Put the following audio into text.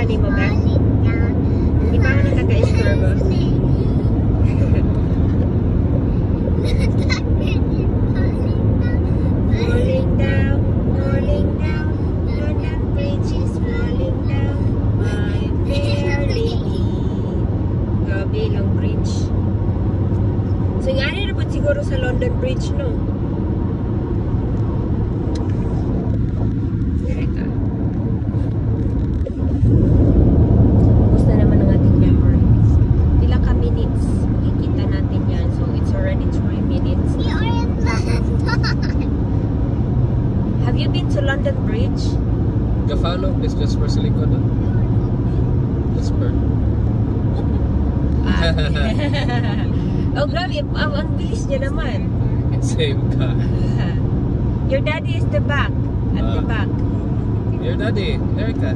ni mo, Beth? Hindi pa ako nakaka-istorbo. Falling down, London Bridge is falling down, my fair lady. Grabe lang bridge. So, nga rin na po siguro sa London Bridge, no? Direka. Tapos na naman ang ating memories. Pila ka minutes, kikita natin yan. So, it's already 3 minutes. Have you been to London Bridge? Gafalo, please just for sa likod. Whisper. Oh, grabe. Ang bilis niya naman. Same ka. Your daddy is the back. At the back. Your daddy, Erica.